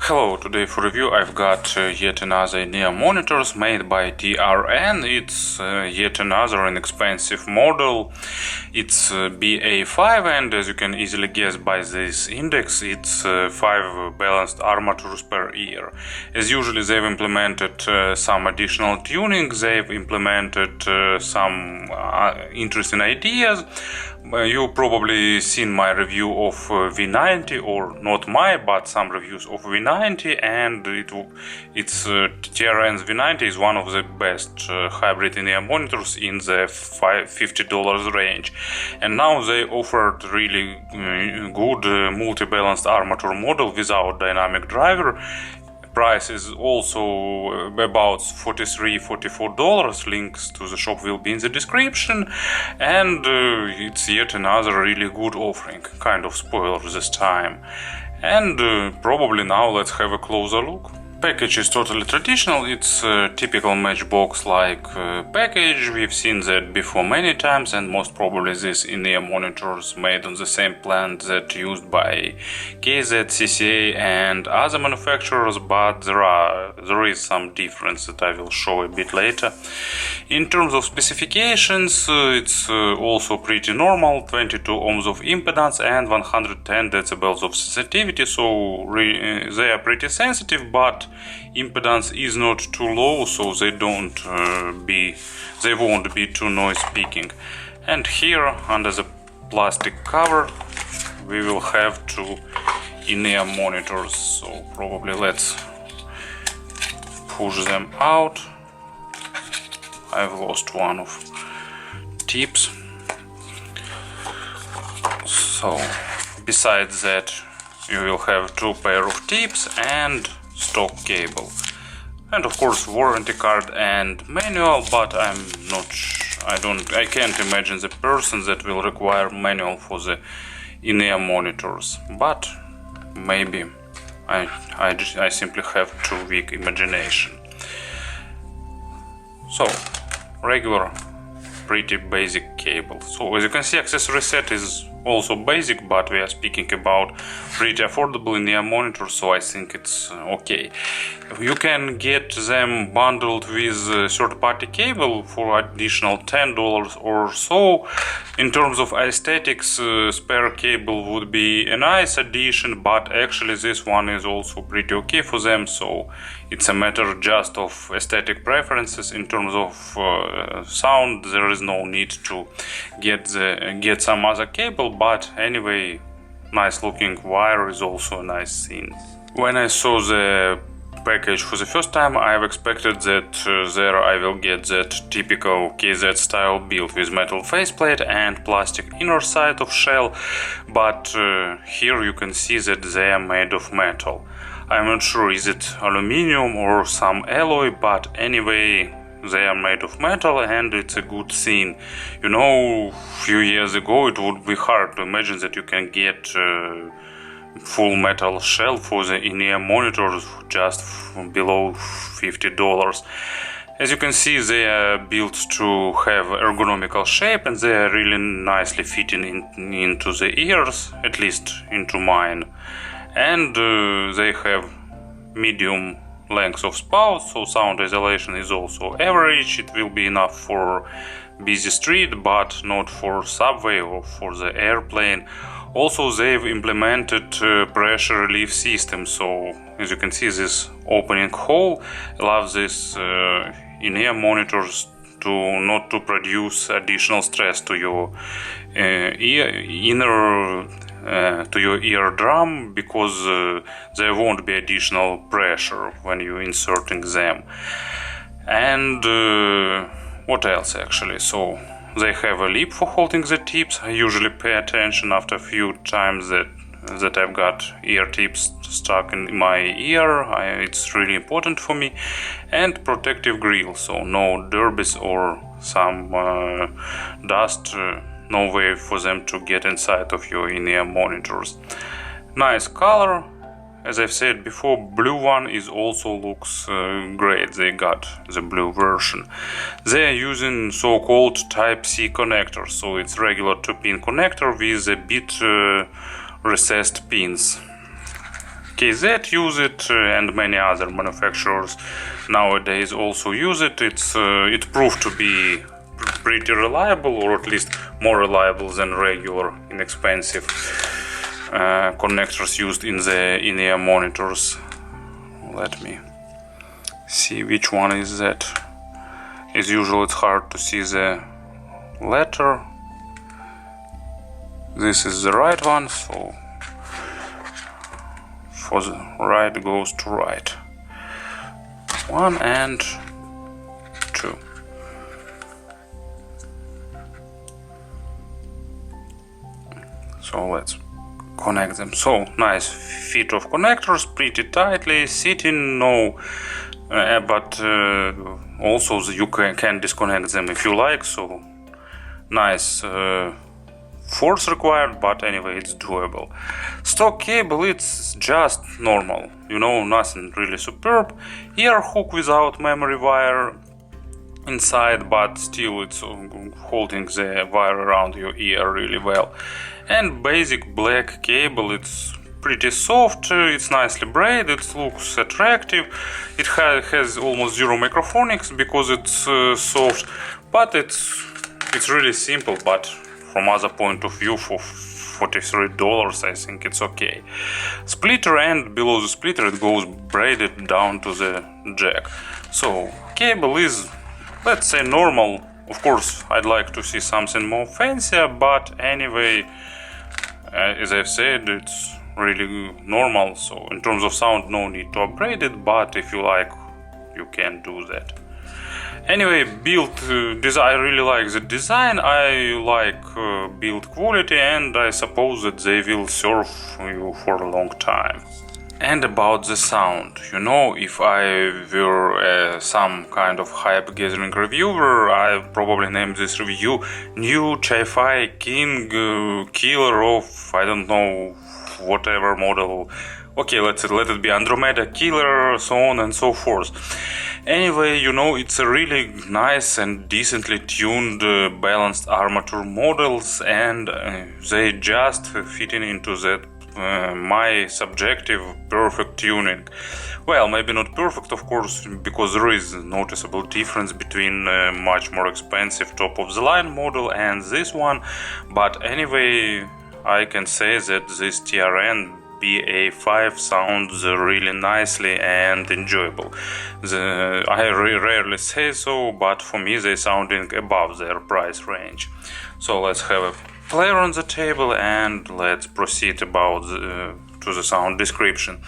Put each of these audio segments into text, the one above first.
Hello, today for review I've got yet another INEA monitors made by TRN. It's yet another inexpensive model. It's BA5, and as you can easily guess by this index, it's 5 balanced armatures per ear. As usually, they've implemented some additional tuning, they've implemented some interesting ideas. You probably seen my review of V90, or not my, but some reviews of V90, and it's TRN's V90 is one of the best hybrid INEA monitors in the $50 range. And now they offered really good multi-balanced armature model without dynamic driver. Price is also about $43–44. Links to the shop will be in the description, and it's yet another really good offering, kind of spoiler this time. And probably now let's have a closer look. Package is totally traditional. It's a typical matchbox like package. We've seen that before many times, and most probably this INEA monitors made on the same plant that used by KZ, CCA and other manufacturers, but there is some difference that I will show a bit later. In terms of specifications, it's also pretty normal: 22 ohms of impedance and 110 decibels of sensitivity, so they are pretty sensitive, but impedance is not too low, so they won't be too noise speaking. And here under the plastic cover we will have two INEA monitors, so probably let's push them out. I've lost one of tips. So besides that, you will have two pair of tips and stock cable, and of course warranty card and manual, but I can't imagine the person that will require manual for the INEA monitors, but maybe I simply have too weak imagination. So regular, pretty basic cable. So as you can see, accessory set is also basic, but we are speaking about pretty affordable INEA monitors, so I think it's okay. You can get them bundled with third-party cable for additional $10 or so. In terms of aesthetics, spare cable would be a nice addition, but actually this one is also pretty okay for them, so it's a matter just of aesthetic preferences. In terms of sound, there is no need to get some other cable, but anyway, nice looking wire is also a nice thing. When I saw the package for the first time, I've expected that there I will get that typical KZ style build with metal faceplate and plastic inner side of shell, but here you can see that they are made of metal. I'm not sure is it aluminum or some alloy, but anyway they are made of metal, and it's a good thing. You know, a few years ago it would be hard to imagine that you can get full metal shell for the INEA monitors just below $50. As you can see, they are built to have ergonomical shape, and they are really nicely fitting into the ears, at least into mine. And they have medium length of spout, so sound isolation is also average. It will be enough for busy street, but not for subway or for the airplane. Also, they've implemented pressure relief system, so as you can see, this opening hole allows this INEA monitors to not to produce additional stress to your to your eardrum, because there won't be additional pressure when you're inserting them. And what else actually? So they have a lip for holding the tips. I usually pay attention after a few times that I've got ear tips stuck in my ear. It's really important for me. And protective grill, so no derbies or some dust, no way for them to get inside of your INEA monitors. Nice color. As I've said before, blue one is also looks great. They got the blue version. They are using so-called Type-C connector, so it's regular 2-pin connector with a bit recessed pins. KZ use it, and many other manufacturers nowadays also use it. It proved to be pretty reliable, or at least more reliable than regular inexpensive connectors used in the in-ear monitors. Let me see which one is that. As usual, it's hard to see the letter. This is the right one, so for the right goes to right. 1 and 2. So let's connect them. So nice fit of connectors, pretty tightly sitting, but also you can disconnect them if you like. So nice force required, but anyway, it's doable. Stock cable, it's just normal, nothing really superb. Ear hook without memory wire inside, but still it's holding the wire around your ear really well. And basic black cable, it's pretty soft, it's nicely braided, it looks attractive. It has almost zero microphonics because it's soft, but it's really simple. But from other point of view, for $43 I think it's okay. Splitter, and below the splitter it goes braided down to the jack. So cable is, let's say, normal. Of course I'd like to see something more fancier, but anyway, as I've said, it's really normal. So in terms of sound, no need to upgrade it, but if you like, you can do that. Anyway, build design, I really like the design, I like build quality, and I suppose that they will serve you for a long time. And about the sound, if I were some kind of hype gathering reviewer, I probably named this review New Hi-Fi King Killer of, I don't know, whatever model. Okay, let it be Andromeda Killer, so on and so forth. Anyway, it's a really nice and decently tuned, balanced armature models, and they just fitting into that my subjective perfect tuning. Well, maybe not perfect, of course, because there is a noticeable difference between much more expensive top of the line model and this one, but anyway, I can say that this TRN BA5 sounds really nicely and enjoyable. I rarely say so, but for me they sounding above their price range. So let's have a player on the table and let's proceed about to the sound description.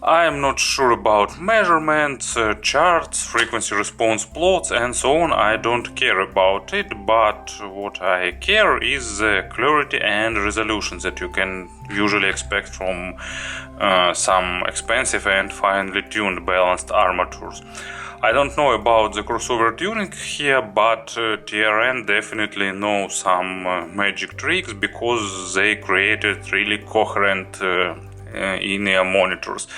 I am not sure about measurements, charts, frequency response plots and so on. I don't care about it, but what I care is the clarity and resolution that you can usually expect from some expensive and finely tuned balanced armatures. I don't know about the crossover tuning here, but TRN definitely know some magic tricks, because they created really coherent in-ear monitors.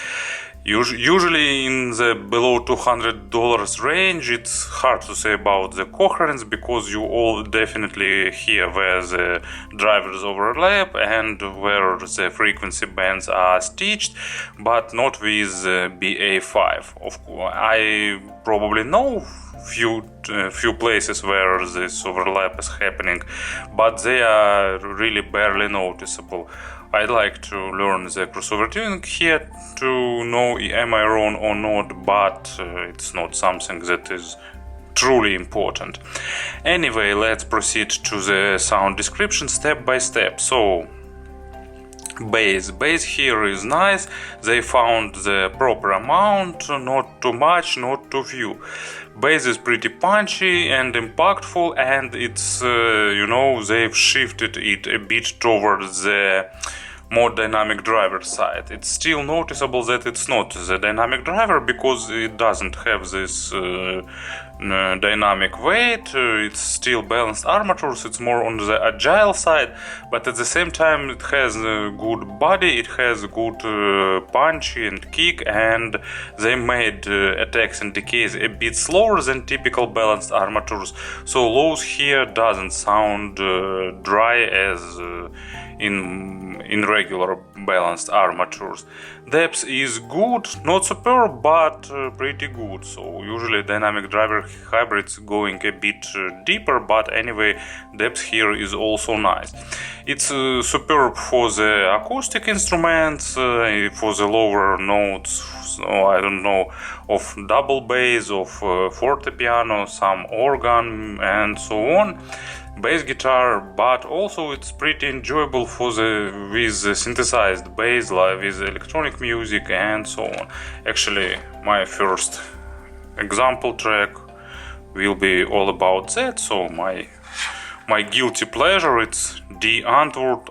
Usually in the below $200 range, it's hard to say about the coherence, because you all definitely hear where the drivers overlap and where the frequency bands are stitched, but not with BA5. Of course, I probably know few places where this overlap is happening, but they are really barely noticeable. I'd like to learn the crossover tuning here to know am I wrong or not, but it's not something that is truly important. Anyway, let's proceed to the sound description step by step. So, bass here is nice. They found the proper amount, not too much, not too few. Bass is pretty punchy and impactful, and it's they've shifted it a bit towards the more dynamic driver side. It's still noticeable that it's not the dynamic driver, because it doesn't have this dynamic weight, it's still balanced armatures, it's more on the agile side, but at the same time it has a good body, it has good punch and kick, and they made attacks and decays a bit slower than typical balanced armatures, so lows here doesn't sound dry as in regular balanced armatures. Depth is good, not superb, but pretty good. So usually dynamic driver hybrids going a bit deeper, but anyway, depth here is also nice. It's superb for the acoustic instruments, for the lower notes, so I don't know, of double bass, of forte piano, some organ, and so on. Bass guitar, but also it's pretty enjoyable with the synthesized bass, like with electronic music and so on. Actually, my first example track will be all about that. So my guilty pleasure, it's the Antwoord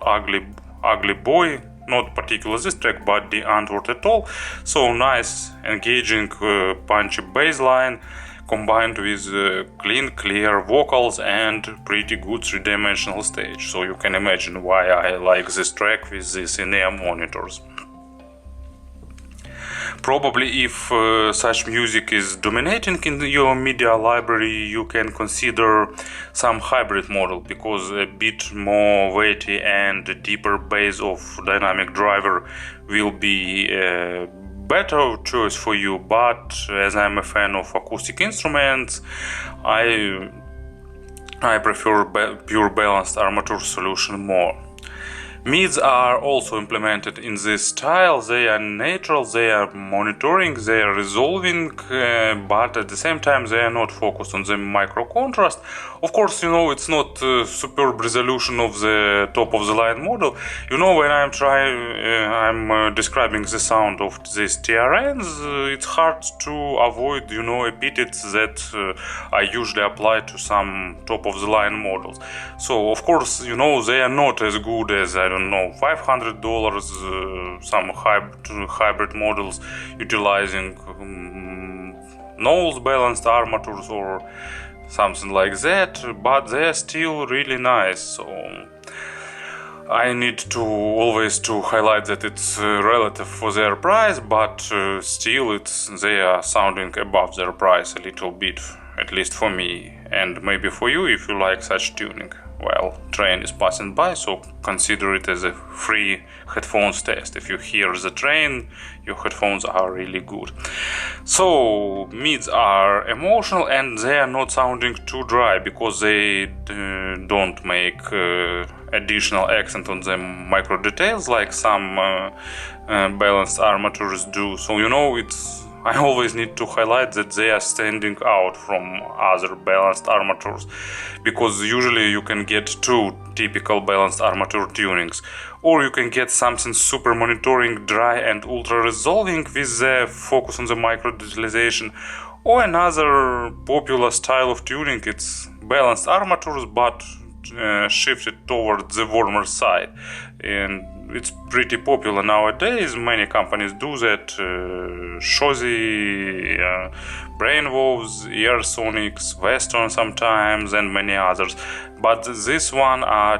Ugly Boy. Not particularly this track, but the Antwoord at all. So nice, engaging, punchy bass line, combined with clean, clear vocals and pretty good three-dimensional stage. So you can imagine why I like this track with these in-ear monitors. Probably if such music is dominating in your media library, you can consider some hybrid model, because a bit more weighty and deeper bass of dynamic driver will be better choice for you, but as I'm a fan of acoustic instruments, I prefer pure balanced armature solution more. Mids are also implemented in this style. They are natural, they are monitoring, they are resolving, but at the same time they are not focused on the micro contrast. Of course, it's not superb resolution of the top of the line model. When I'm describing the sound of these TRNs, it's hard to avoid, epithets that I usually apply to some top of the line models. So of course, they are not as good as, I don't know, $500, some hybrid models utilizing nose balanced armatures or something like that, but they're still really nice. So I need to always highlight that it's relative for their price, but still they are sounding above their price a little bit, at least for me, and maybe for you if you like such tuning. Well, train is passing by, so consider it as a free headphones test. If you hear the train, your headphones are really good. So mids are emotional and they are not sounding too dry, because they don't make additional accent on the micro details like some balanced armatures do. So I always need to highlight that they are standing out from other balanced armatures, because usually you can get two typical balanced armature tunings, or you can get something super monitoring, dry and ultra resolving with the focus on the micro detalization, or another popular style of tuning, it's balanced armatures but shifted towards the warmer side, and it's pretty popular nowadays. Many companies do that, Shozy, Brainwolves, Earsonics, Western sometimes, and many others, but this one are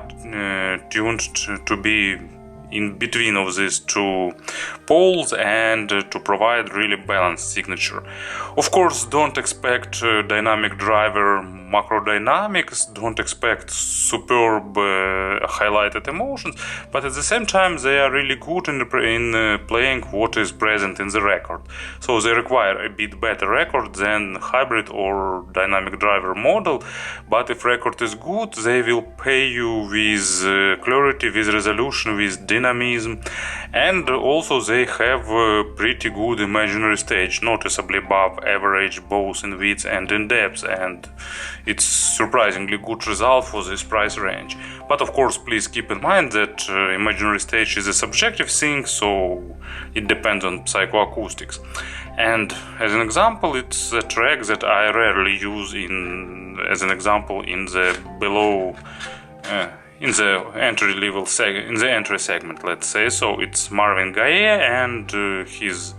tuned to be in between of these two poles and to provide really balanced signature. Of course, don't expect dynamic driver macro dynamics, don't expect superb highlighted emotions, but at the same time they are really good in playing what is present in the record. So they require a bit better record than hybrid or dynamic driver model, but if record is good, they will pay you with clarity, with resolution, with dynamism, and also they have a pretty good imaginary stage, noticeably above average both in width and in depth, and it's surprisingly good result for this price range. But of course, please keep in mind that imaginary stage is a subjective thing, so it depends on psychoacoustics. And as an example, it's a track that I rarely use as an example in the below in the entry level in the entry segment, let's say. So it's Marvin Gaye and his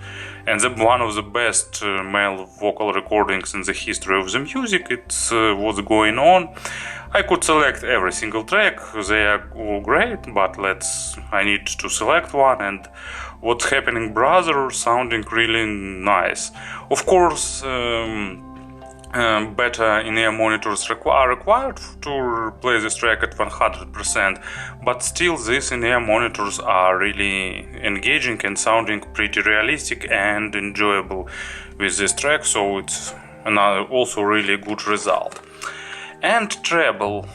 and one of the best male vocal recordings in the history of the music. It's what's going on. I could select every single track, they are all great, but I need to select one, and What's Happening Brother sounding really nice. Of course, better in-ear monitors are required to play this track at 100%, but still these in-ear monitors are really engaging and sounding pretty realistic and enjoyable with this track, so it's also really good result. And treble,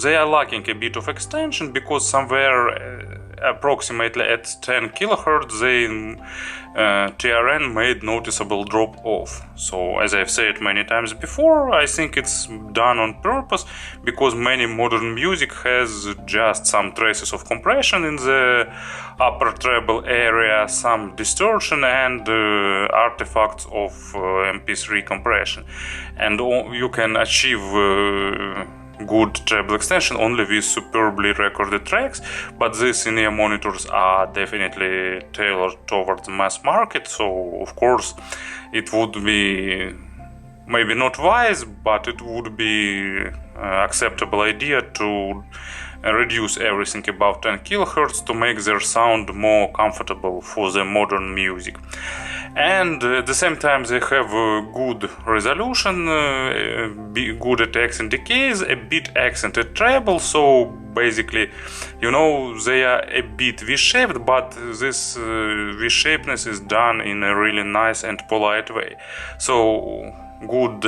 they are lacking a bit of extension because somewhere approximately at 10 kHz TRN made noticeable drop off. So as I've said many times before, I think it's done on purpose because many modern music has just some traces of compression in the upper treble area, some distortion and artifacts of MP3 compression, and you can achieve good treble extension only with superbly recorded tracks, but these in-ear monitors are definitely tailored towards the mass market, so of course it would be maybe not wise, but it would be acceptable idea to reduce everything above 10 kHz to make their sound more comfortable for the modern music. And at the same time they have good resolution, good attacks and decays, a bit accented treble, so basically, they are a bit V-shaped, but this V-shapeness is done in a really nice and polite way. So good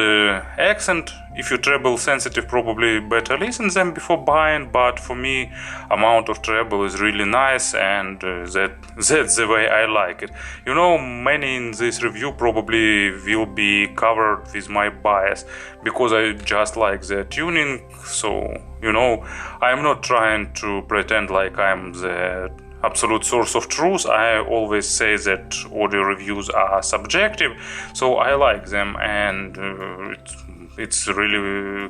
accent. If you treble sensitive, probably better listen them before buying, but for me amount of treble is really nice, and that's the way I like it. Many in this review probably will be covered with my bias because I just like the tuning, so I'm not trying to pretend like I'm the absolute source of truth. I always say that audio reviews are subjective, so I like them, and it's really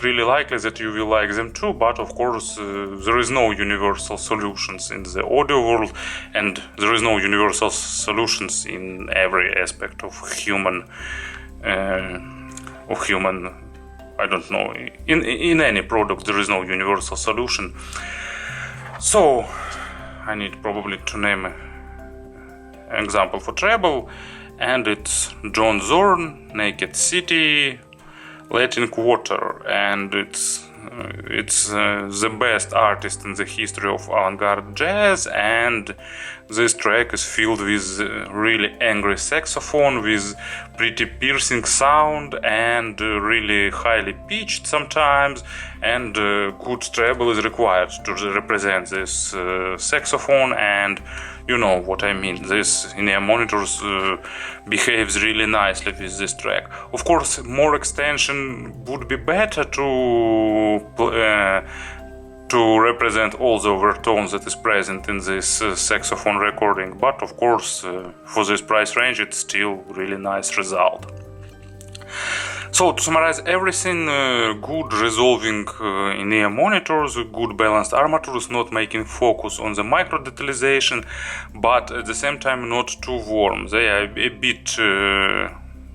really likely that you will like them too. But of course, there is no universal solutions in the audio world, and there is no universal solutions in every aspect of human. I don't know. In any product, there is no universal solution. So I need probably to name an example for treble, and it's John Zorn, Naked City, Letting Water, and it's the best artist in the history of avant-garde jazz, and this track is filled with really angry saxophone with pretty piercing sound and really highly pitched sometimes, and good treble is required to represent this saxophone, and you know what I mean. This in-ear monitors behaves really nicely with this track. Of course, more extension would be better to represent all the overtones that is present in this saxophone recording, but of course for this price range it's still really nice result. So to summarize everything, good resolving in-ear monitors, good balanced armatures, not making focus on the micro detalization, but at the same time not too warm. They are a bit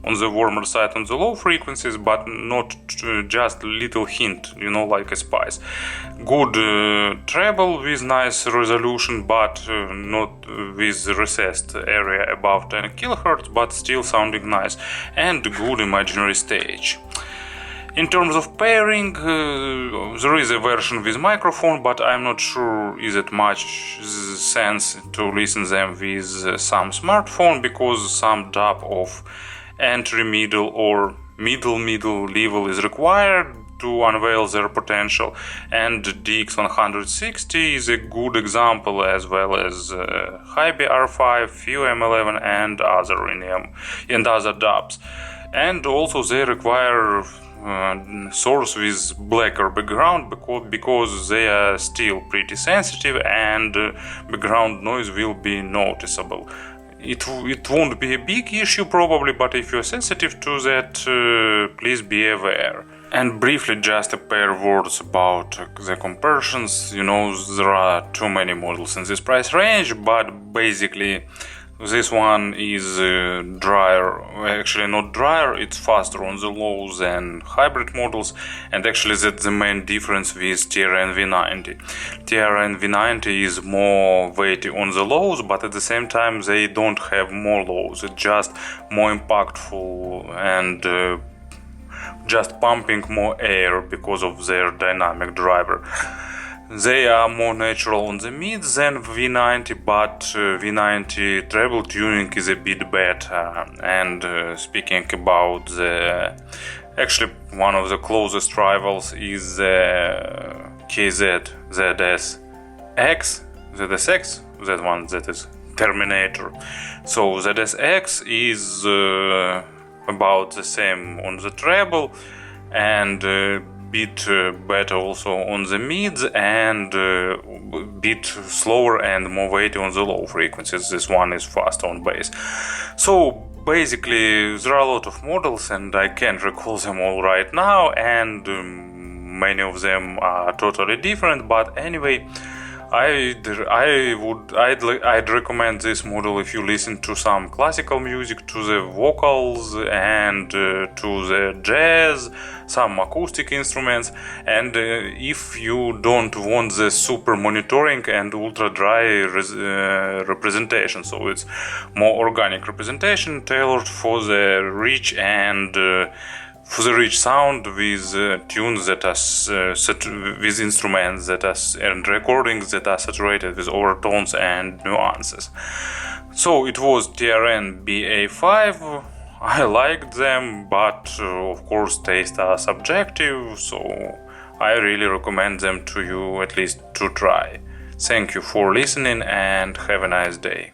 on the warmer side on the low frequencies, but not just little hint, like a spice. Good treble with nice resolution, but not with recessed area above 10 kHz, but still sounding nice, and good imaginary stage. In terms of pairing, there is a version with microphone, but I'm not sure is it much sense to listen them with some smartphone, because some dub of entry middle or middle level is required to unveil their potential, and DX160 is a good example, as well as Gaye R5, FEW M11 and other dubs. And also they require source with blacker background because they are still pretty sensitive, and background noise will be noticeable. It won't be a big issue probably, but if you're sensitive to that, please be aware. And briefly, just a pair of words about the conversions. There are too many models in this price range, but basically This one is drier, actually not drier, it's faster on the lows than hybrid models, and actually that's the main difference with TRN V90. TRN V90 is more weighty on the lows, but at the same time they don't have more lows, it's just more impactful and just pumping more air because of their dynamic driver. They are more natural on the mids than V90, but V90 treble tuning is a bit better. And speaking about the, actually one of the closest rivals is the KZ ZSX, that one that is Terminator. So ZSX is about the same on the treble and bit better also on the mids and bit slower and more weighty on the low frequencies. This one is faster on bass. So basically there are a lot of models and I can't recall them all right now, and many of them are totally different, but anyway, I'd recommend this model if you listen to some classical music, to the vocals and to the jazz, some acoustic instruments, and if you don't want the super monitoring and ultra dry representation, so it's more organic representation tailored for the rich and for the rich sound with tunes that are with instruments that are and recordings that are saturated with overtones and nuances. So it was TRN BA5. I liked them, but of course tastes are subjective, so I really recommend them to you at least to try. Thank you for listening and have a nice day.